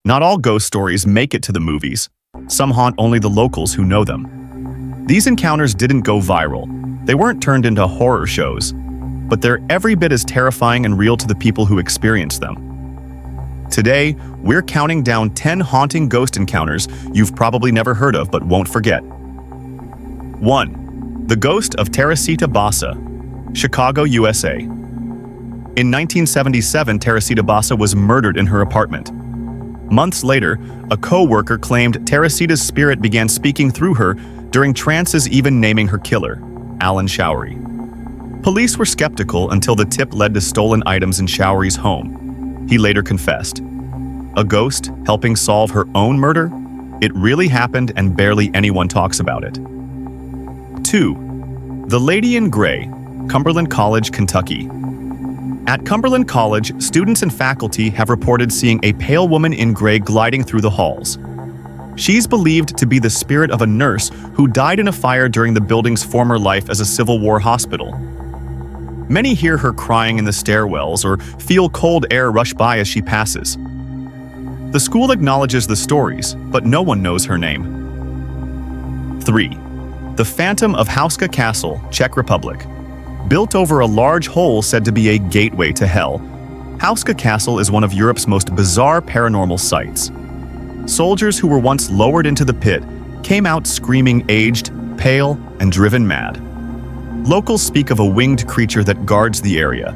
Not all ghost stories make it to the movies. Some haunt only the locals who know them. These encounters didn't go viral. They weren't turned into horror shows, but they're every bit as terrifying and real to the people who experience them. Today, we're counting down 10 haunting ghost encounters you've probably never heard of but won't forget. 1. The Ghost of Teresita Basa, Chicago, USA. In 1977, Teresita Basa was murdered in her apartment. Months later, a co-worker claimed Teresita's spirit began speaking through her during trances, even naming her killer, Alan Showery. Police were skeptical until the tip led to stolen items in Showery's home. He later confessed. A ghost helping solve her own murder? It really happened and barely anyone talks about it. 2. The Lady in Gray, Cumberland College, Kentucky. At Cumberland College, students and faculty have reported seeing a pale woman in gray gliding through the halls. She's believed to be the spirit of a nurse who died in a fire during the building's former life as a Civil War hospital. Many hear her crying in the stairwells or feel cold air rush by as she passes. The school acknowledges the stories, but no one knows her name. 3. The Phantom of Houska Castle, Czech Republic. Built over a large hole said to be a gateway to hell, Houska Castle is one of Europe's most bizarre paranormal sites. Soldiers who were once lowered into the pit came out screaming, aged, pale, and driven mad. Locals speak of a winged creature that guards the area.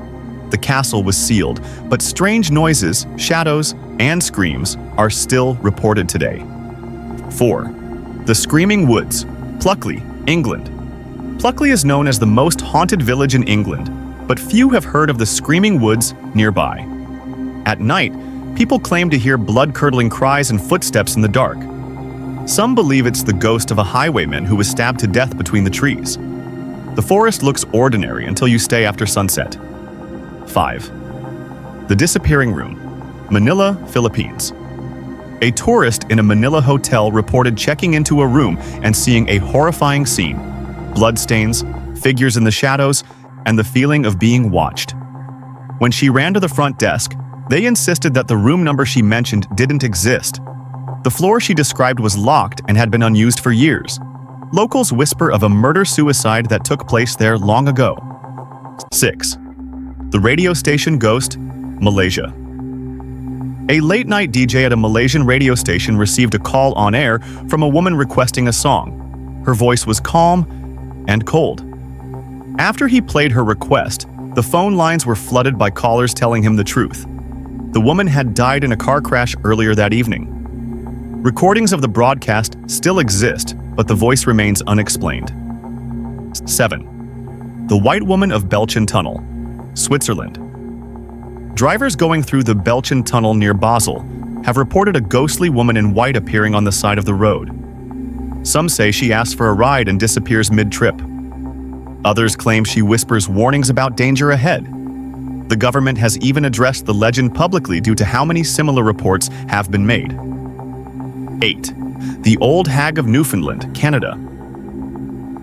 The castle was sealed, but strange noises, shadows, and screams are still reported today. 4. The Screaming Woods, Pluckley, England. Pluckley is known as the most haunted village in England, but few have heard of the Screaming Woods nearby. At night, people claim to hear blood-curdling cries and footsteps in the dark. Some believe it's the ghost of a highwayman who was stabbed to death between the trees. The forest looks ordinary until you stay after sunset. 5. The Disappearing Room, Manila, Philippines. A tourist in a Manila hotel reported checking into a room and seeing a horrifying scene: bloodstains, figures in the shadows, and the feeling of being watched. When she ran to the front desk, they insisted that the room number she mentioned didn't exist. The floor she described was locked and had been unused for years. Locals whisper of a murder-suicide that took place there long ago. 6. The Radio Station Ghost, Malaysia. A late-night DJ at a Malaysian radio station received a call on air from a woman requesting a song. Her voice was calm and cold. After he played her request, the phone lines were flooded by callers telling him the truth. The woman had died in a car crash earlier that evening. Recordings of the broadcast still exist, but the voice remains unexplained. 7. The White Woman of Belchen Tunnel, Switzerland. Drivers going through the Belchen Tunnel near Basel have reported a ghostly woman in white appearing on the side of the road. Some say she asks for a ride and disappears mid-trip. Others claim she whispers warnings about danger ahead. The government has even addressed the legend publicly due to how many similar reports have been made. 8. The Old Hag of Newfoundland, Canada.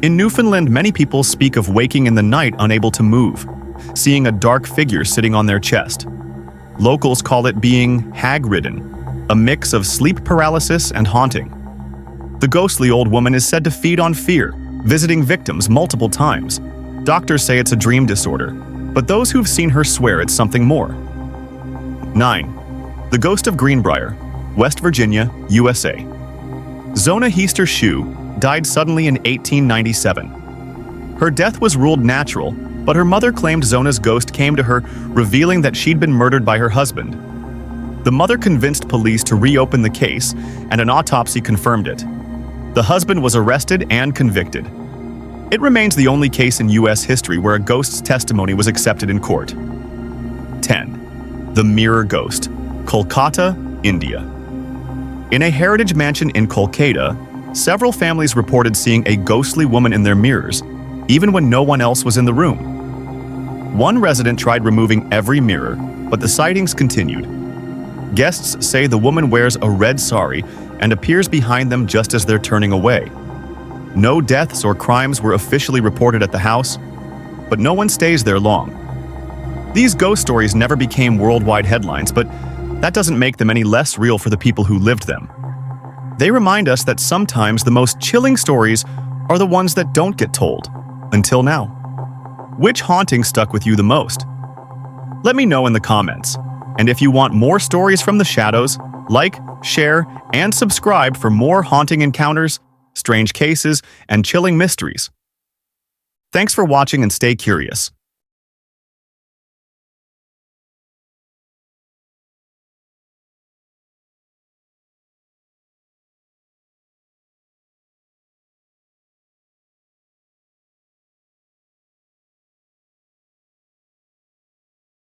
In Newfoundland, many people speak of waking in the night unable to move, seeing a dark figure sitting on their chest. Locals call it being hag-ridden, a mix of sleep paralysis and haunting. The ghostly old woman is said to feed on fear, visiting victims multiple times. Doctors say it's a dream disorder, but those who've seen her swear it's something more. 9. The Ghost of Greenbrier, West Virginia, USA. Zona Heaster Shue died suddenly in 1897. Her death was ruled natural, but her mother claimed Zona's ghost came to her, revealing that she'd been murdered by her husband. The mother convinced police to reopen the case, and an autopsy confirmed it. The husband was arrested and convicted. It remains the only case in U.S. history where a ghost's testimony was accepted in court. 10. The Mirror Ghost, Kolkata, India. In a heritage mansion in Kolkata, several families reported seeing a ghostly woman in their mirrors, even when no one else was in the room. One resident tried removing every mirror, but the sightings continued. Guests say the woman wears a red sari and appears behind them just as they're turning away. No deaths or crimes were officially reported at the house, but no one stays there long. These ghost stories never became worldwide headlines, but that doesn't make them any less real for the people who lived them. They remind us that sometimes the most chilling stories are the ones that don't get told, until now. Which haunting stuck with you the most? Let me know in the comments. And if you want more stories from the shadows, like, share, and subscribe for more haunting encounters, strange cases, and chilling mysteries. Thanks for watching and stay curious.